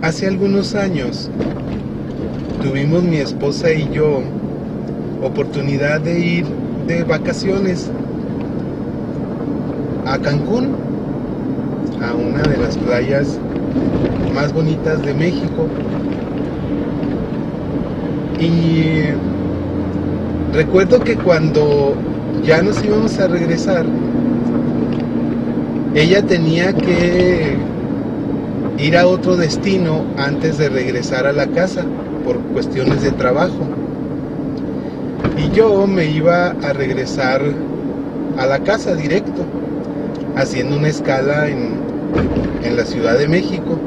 Hace algunos años tuvimos mi esposa y yo oportunidad de ir de vacaciones a Cancún, a una de las playas más bonitas de México. Y recuerdo que cuando ya nos íbamos a regresar, ella tenía que ir a otro destino antes de regresar a la casa por cuestiones de trabajo. Y yo me iba a regresar a la casa directo, haciendo una escala en la Ciudad de México.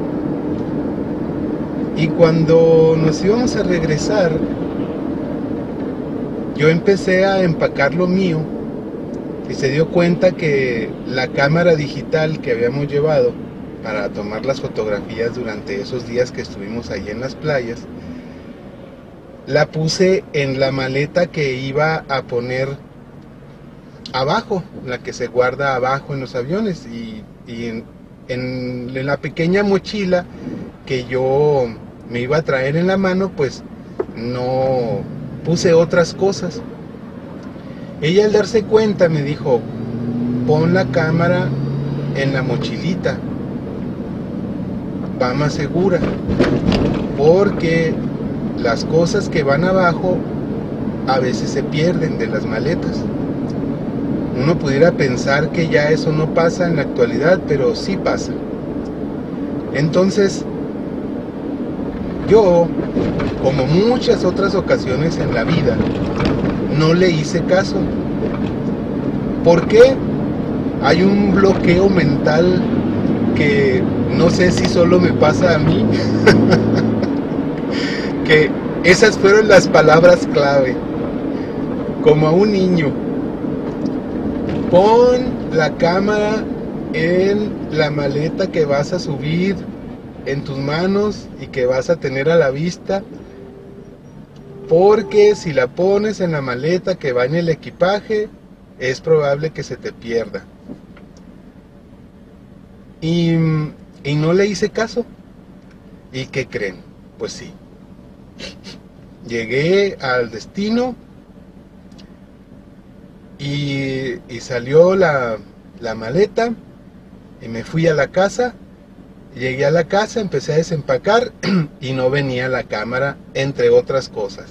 Y cuando nos íbamos a regresar, yo empecé a empacar lo mío y se dio cuenta que la cámara digital que habíamos llevado para tomar las fotografías durante esos días que estuvimos allí en las playas, la puse en la maleta que iba a poner abajo, la que se guarda abajo en los aviones, y en la pequeña mochila que yo me iba a traer en la mano, pues no puse otras cosas. Ella, al darse cuenta, me dijo: pon la cámara en la mochilita, va más segura, porque las cosas que van abajo a veces se pierden de las maletas. Uno pudiera pensar que ya eso no pasa en la actualidad, pero sí pasa. Entonces, yo, como muchas otras ocasiones en la vida, no le hice caso. ¿Por qué? Hay un bloqueo mental que no sé si solo me pasa a mí, que esas fueron las palabras clave. Como a un niño: pon la cámara en la maleta que vas a subir en tus manos y que vas a tener a la vista, porque si la pones en la maleta que va en el equipaje, es probable que se te pierda. Y no le hice caso. ¿Y qué creen? Pues sí, llegué al destino y salió la maleta y me fui a la casa. Llegué a la casa, empecé a desempacar y no venía la cámara, entre otras cosas.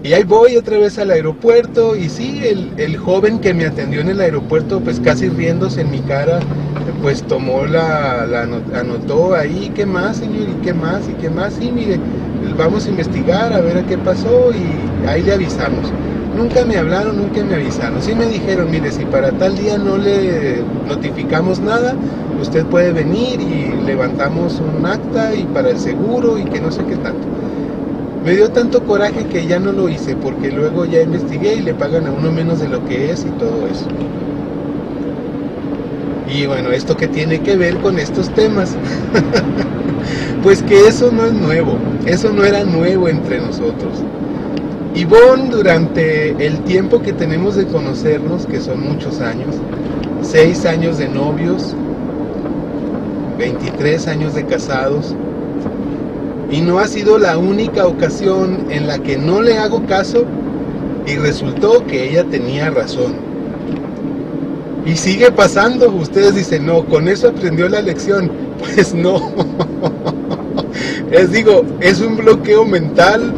Y ahí voy otra vez al aeropuerto, y sí, el joven que me atendió en el aeropuerto, pues casi riéndose en mi cara, pues tomó anotó ahí: ¿qué más, señor? ¿Y qué más? ¿Y qué más? Sí, mire, vamos a investigar a ver a qué pasó y ahí le avisamos. Nunca me hablaron, nunca me avisaron. Sí me dijeron: mire, si para tal día no le notificamos nada, usted puede venir y levantamos un acta y para el seguro y que no sé qué tanto. Me dio tanto coraje que ya no lo hice, porque luego ya investigué y le pagan a uno menos de lo que es y todo eso. Y bueno, ¿esto qué tiene que ver con estos temas? Pues que eso no es nuevo, eso no era nuevo entre nosotros. Ivonne, durante el tiempo que tenemos de conocernos, que son muchos años, 6 años de novios, 23 años de casados, y no ha sido la única ocasión en la que no le hago caso y resultó que ella tenía razón. Y sigue pasando. Ustedes dicen: no, con eso aprendió la lección. Pues no. Les digo, es un bloqueo mental,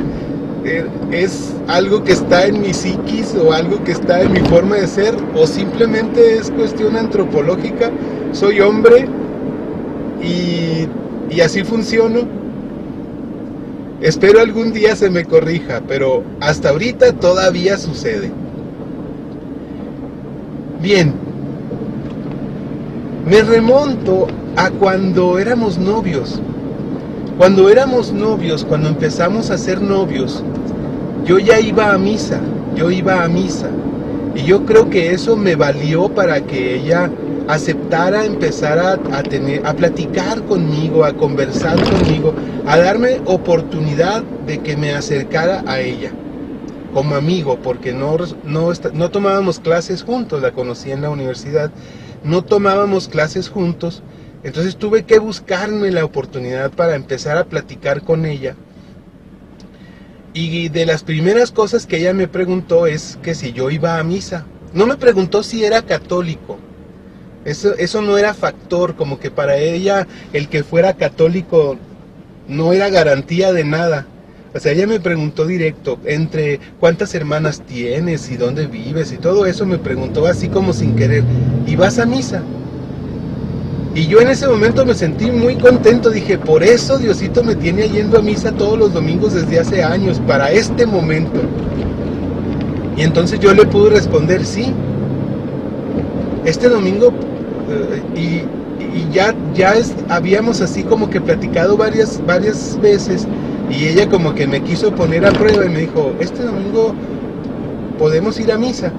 es algo que está en mi psiquis o algo que está en mi forma de ser, o simplemente es cuestión antropológica. Soy hombre y así funciono. Espero algún día se me corrija, pero hasta ahorita todavía sucede. Bien, me remonto a cuando éramos novios. Cuando éramos novios, cuando empezamos a ser novios, yo ya iba a misa, y yo creo que eso me valió para que ella aceptara empezar a platicar conmigo, a conversar conmigo, a darme oportunidad de que me acercara a ella como amigo, porque no tomábamos clases juntos. La conocí en la universidad, no tomábamos clases juntos, Entonces tuve que buscarme la oportunidad para empezar a platicar con ella. Y de las primeras cosas que ella me preguntó es que si yo iba a misa. No me preguntó si era católico. Eso no era factor, como que para ella el que fuera católico no era garantía de nada. O sea, ella me preguntó directo, entre cuántas hermanas tienes y dónde vives y todo eso me preguntó así como sin querer. ¿Y vas a misa? Y yo en ese momento me sentí muy contento, dije, por eso Diosito me tiene yendo a misa todos los domingos desde hace años, para este momento. Y entonces yo le pude responder, sí, este domingo, y habíamos así como que platicado varias veces, y ella como que me quiso poner a prueba y me dijo, este domingo podemos ir a misa,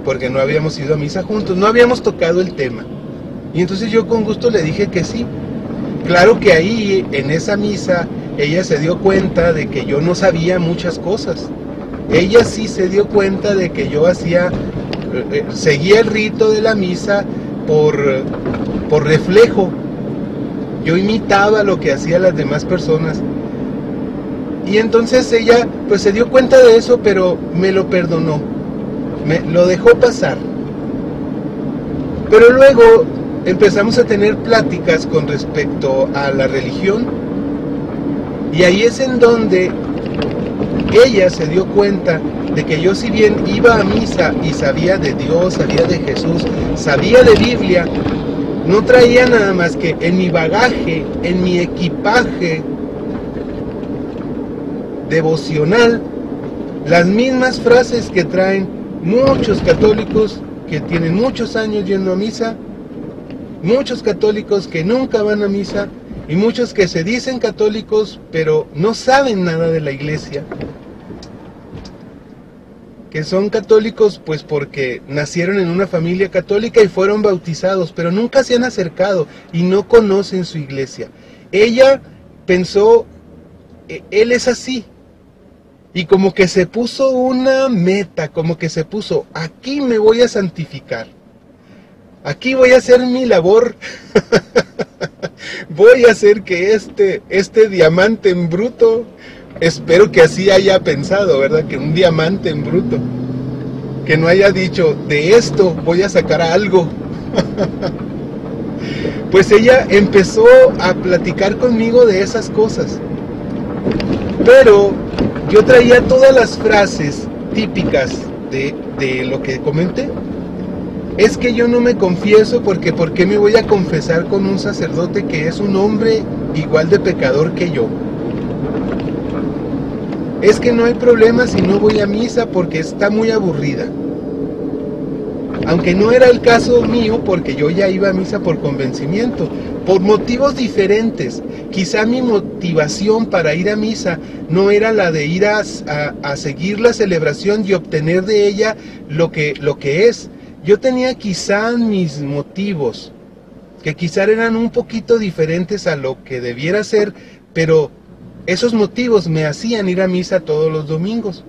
porque no habíamos ido a misa juntos, no habíamos tocado el tema. Y entonces yo con gusto le dije que sí. Claro que ahí, en esa misa, ella se dio cuenta de que yo no sabía muchas cosas. Ella sí se dio cuenta de que yo seguía el rito de la misa por reflejo. Yo imitaba lo que hacían las demás personas. Y entonces ella pues se dio cuenta de eso, pero me lo perdonó. Me lo dejó pasar. Pero luego empezamos a tener pláticas con respecto a la religión, y ahí es en donde ella se dio cuenta de que yo, si bien iba a misa y sabía de Dios, sabía de Jesús, sabía de Biblia, no traía nada más que en mi bagaje, en mi equipaje devocional, las mismas frases que traen muchos católicos que tienen muchos años yendo a misa, muchos católicos que nunca van a misa, y muchos que se dicen católicos pero no saben nada de la iglesia, que son católicos pues porque nacieron en una familia católica y fueron bautizados, pero nunca se han acercado y no conocen su iglesia. Ella pensó, él es así, y como que se puso una meta, como que se puso, aquí me voy a santificar. Aquí voy a hacer mi labor, voy a hacer que este diamante en bruto, espero que así haya pensado, ¿verdad? Que un diamante en bruto, que no haya dicho, de esto voy a sacar algo. Pues ella empezó a platicar conmigo de esas cosas, pero yo traía todas las frases típicas de lo que comenté. Es que yo no me confieso porque ¿por qué me voy a confesar con un sacerdote que es un hombre igual de pecador que yo? Es que no hay problema si no voy a misa porque está muy aburrida. Aunque no era el caso mío, porque yo ya iba a misa por convencimiento, por motivos diferentes. Quizá mi motivación para ir a misa no era la de ir a seguir la celebración y obtener de ella lo que es. Yo tenía quizá mis motivos, que quizá eran un poquito diferentes a lo que debiera ser, pero esos motivos me hacían ir a misa todos los domingos.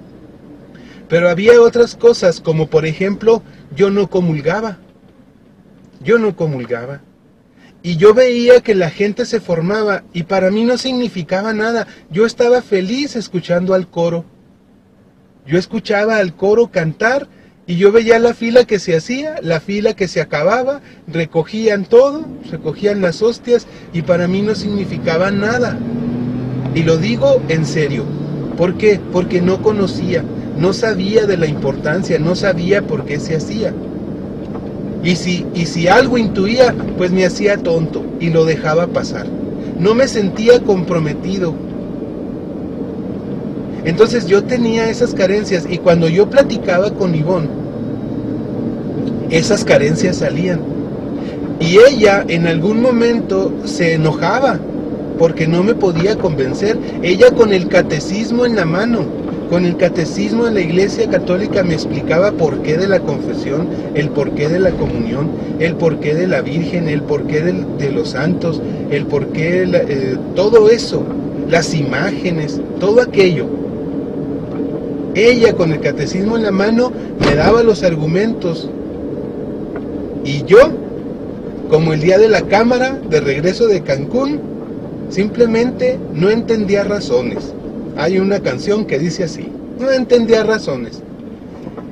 Pero había otras cosas, como por ejemplo, yo no comulgaba. Y yo veía que la gente se formaba y para mí no significaba nada. Yo estaba feliz escuchando al coro. Yo escuchaba al coro cantar y yo veía la fila que se hacía, la fila que se acababa, recogían todo, recogían las hostias y para mí no significaba nada. Y lo digo en serio. ¿Por qué? Porque no conocía, no sabía de la importancia, no sabía por qué se hacía. Y si algo intuía, pues me hacía tonto y lo dejaba pasar. No me sentía comprometido. Entonces yo tenía esas carencias y cuando yo platicaba con Ivonne, esas carencias salían. Y ella en algún momento se enojaba porque no me podía convencer. Ella con el catecismo en la mano, con el catecismo en la Iglesia Católica me explicaba por qué de la confesión, el porqué de la comunión, el porqué de la Virgen, el porqué de los santos, el porqué, todo eso, las imágenes, todo aquello. Ella con el catecismo en la mano me daba los argumentos y yo como el día de la cámara de regreso de Cancún, simplemente no entendía razones. Hay una canción que dice así, no entendía razones.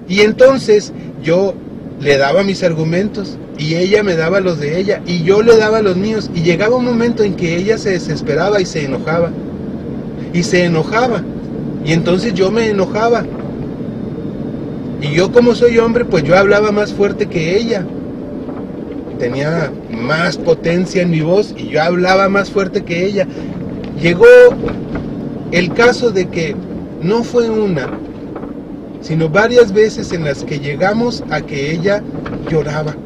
Y entonces yo le daba mis argumentos y ella me daba los de ella y yo le daba los míos, y llegaba un momento en que ella se desesperaba y se enojaba. Y entonces yo me enojaba. Y yo, como soy hombre, pues yo hablaba más fuerte que ella. Tenía más potencia en mi voz y yo hablaba más fuerte que ella. Llegó el caso de que no fue una, sino varias veces en las que llegamos a que ella lloraba.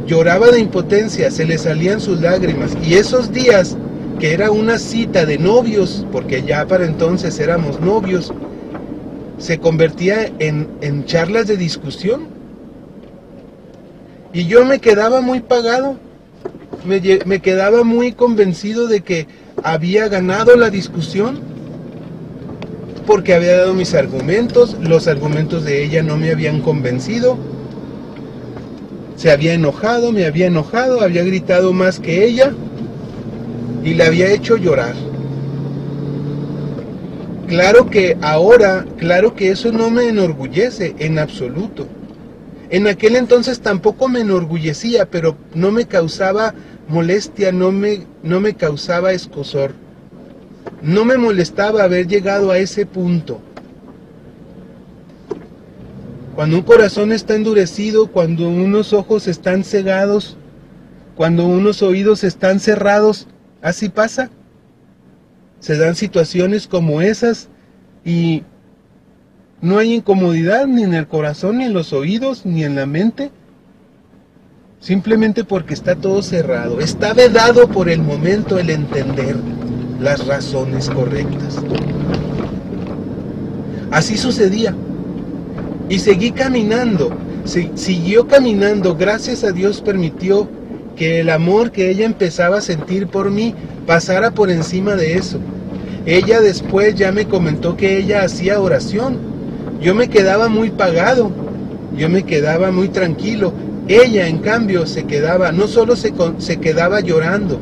Lloraba de impotencia, se le salían sus lágrimas. Y esos días, que era una cita de novios, porque ya para entonces éramos novios, se convertía en charlas de discusión. Y yo me quedaba muy pagado, me quedaba muy convencido de que había ganado la discusión, porque había dado mis argumentos, los argumentos de ella no me habían convencido. Se había enojado, me había enojado, había gritado más que ella y la había hecho llorar. Claro que ahora, claro que eso no me enorgullece en absoluto. En aquel entonces tampoco me enorgullecía, pero no me causaba molestia, no me causaba escozor. No me molestaba haber llegado a ese punto. Cuando un corazón está endurecido, cuando unos ojos están cegados, cuando unos oídos están cerrados, así pasa. Se dan situaciones como esas y no hay incomodidad ni en el corazón, ni en los oídos, ni en la mente. Simplemente porque está todo cerrado. Está vedado por el momento el entender las razones correctas. Así sucedía. Y seguí caminando, siguió caminando, gracias a Dios permitió que el amor que ella empezaba a sentir por mí pasara por encima de eso. Ella después ya me comentó que ella hacía oración. Yo me quedaba muy pagado, yo me quedaba muy tranquilo. Ella, en cambio, se quedaba, no solo se quedaba llorando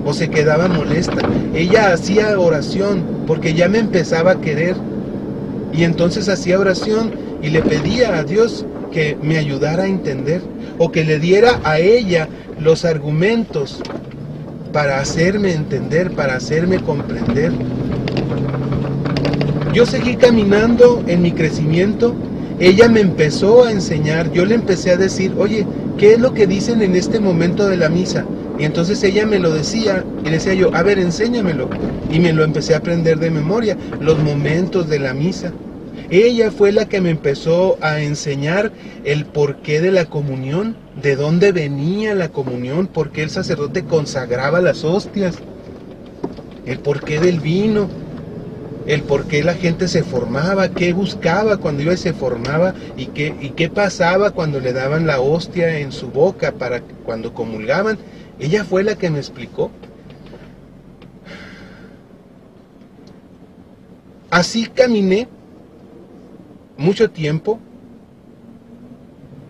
o se quedaba molesta, ella hacía oración porque ya me empezaba a querer. Y entonces hacía oración y le pedía a Dios que me ayudara a entender, o que le diera a ella los argumentos para hacerme entender, para hacerme comprender. Yo seguí caminando en mi crecimiento. Ella me empezó a enseñar, yo le empecé a decir, oye, ¿qué es lo que dicen en este momento de la misa? Y entonces ella me lo decía, y decía yo, a ver, enséñamelo. Y me lo empecé a aprender de memoria, los momentos de la misa. Ella fue la que me empezó a enseñar el porqué de la comunión, de dónde venía la comunión, por qué el sacerdote consagraba las hostias, el porqué del vino, el por qué la gente se formaba, qué buscaba cuando iba y se formaba, y qué pasaba cuando le daban la hostia en su boca para cuando comulgaban. Ella fue la que me explicó. Así caminé mucho tiempo,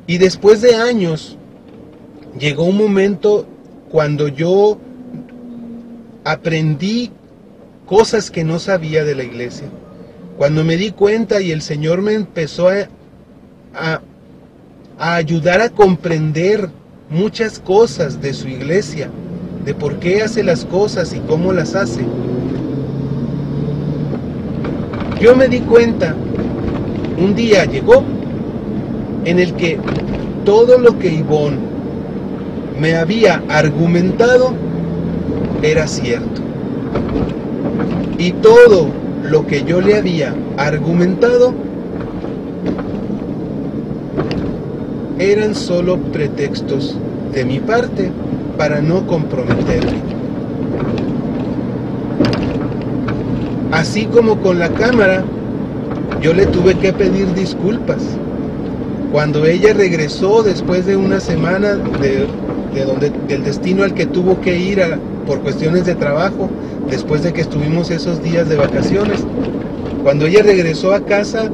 y después de años llegó un momento cuando yo aprendí cosas que no sabía de la iglesia, cuando me di cuenta y el Señor me empezó a ayudar a comprender muchas cosas de su iglesia, de por qué hace las cosas y cómo las hace. Yo me di cuenta, un día llegó en el que todo lo que Ivonne me había argumentado era cierto. Y todo lo que yo le había argumentado eran solo pretextos de mi parte para no comprometerme. Así como con la cámara, yo le tuve que pedir disculpas. Cuando ella regresó después de una semana del destino al que tuvo que ir por cuestiones de trabajo, después de que estuvimos esos días de vacaciones, cuando ella regresó a casa,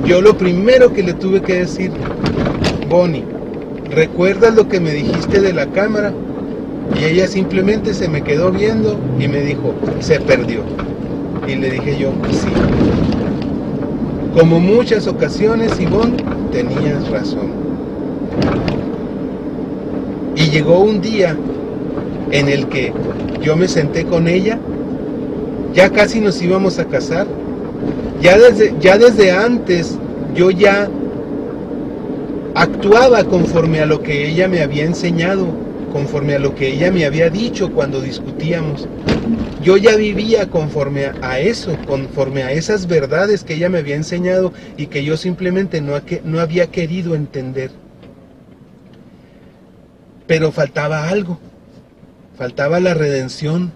yo lo primero que le tuve que decir, Bonnie, ¿recuerdas lo que me dijiste de la cámara? Y ella simplemente se me quedó viendo y me dijo, se perdió. Y le dije yo, sí. Como muchas ocasiones, Ivonne, tenías razón. Y llegó un día en el que yo me senté con ella, ya casi nos íbamos a casar, ya desde antes yo ya actuaba conforme a lo que ella me había enseñado, conforme a lo que ella me había dicho cuando discutíamos. Yo ya vivía conforme a eso, conforme a esas verdades que ella me había enseñado y que yo simplemente no había querido entender. Pero faltaba algo, faltaba la redención,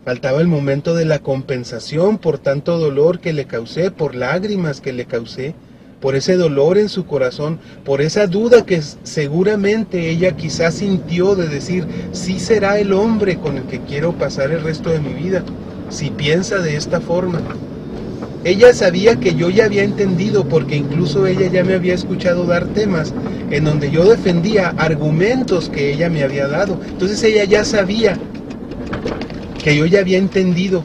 faltaba el momento de la compensación por tanto dolor que le causé, por lágrimas que le causé, por ese dolor en su corazón, por esa duda que seguramente ella quizás sintió de decir, sí será el hombre con el que quiero pasar el resto de mi vida, si piensa de esta forma. Ella sabía que yo ya había entendido, porque incluso ella ya me había escuchado dar temas en donde yo defendía argumentos que ella me había dado. Entonces ella ya sabía que yo ya había entendido,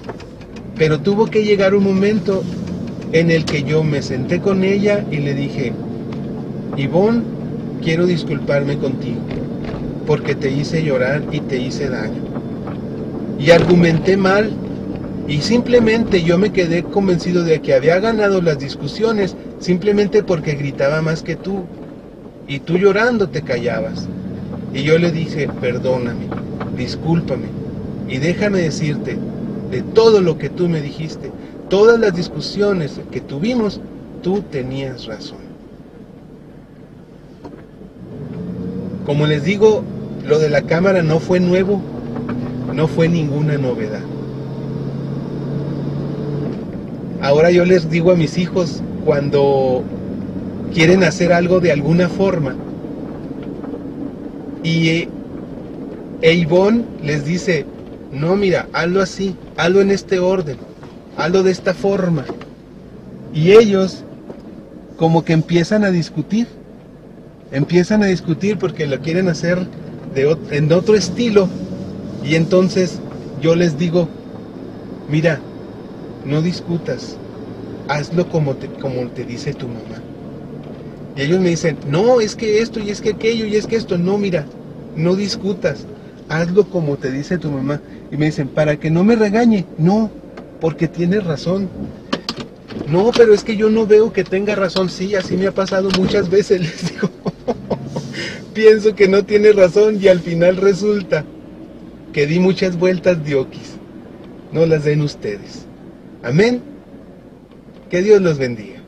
pero tuvo que llegar un momento en el que yo me senté con ella y le dije, Ivonne, quiero disculparme contigo, porque te hice llorar y te hice daño. Y argumenté mal, y simplemente yo me quedé convencido de que había ganado las discusiones, simplemente porque gritaba más que tú, y tú llorando te callabas. Y yo le dije, perdóname, discúlpame, y déjame decirte, de todo lo que tú me dijiste, todas las discusiones que tuvimos, tú tenías razón. Como les digo, lo de la cámara no fue nuevo, no fue ninguna novedad. Ahora yo les digo a mis hijos, cuando quieren hacer algo de alguna forma, y Ivonne les dice, no, mira, hazlo así, hazlo en este orden, hazlo de esta forma. Y ellos como que empiezan a discutir porque lo quieren hacer en otro estilo. Y entonces yo les digo, mira, no discutas, hazlo como te dice tu mamá. Y ellos me dicen, no, es que esto, y es que aquello, y es que esto. No, mira, no discutas, hazlo como te dice tu mamá. Y me dicen, para que no me regañe. No, porque tienes razón. No, pero es que yo no veo que tenga razón. Sí, así me ha pasado muchas veces, les digo. Pienso que no tiene razón y al final resulta que di muchas vueltas de oquis. No las den ustedes. Amén. Que Dios los bendiga.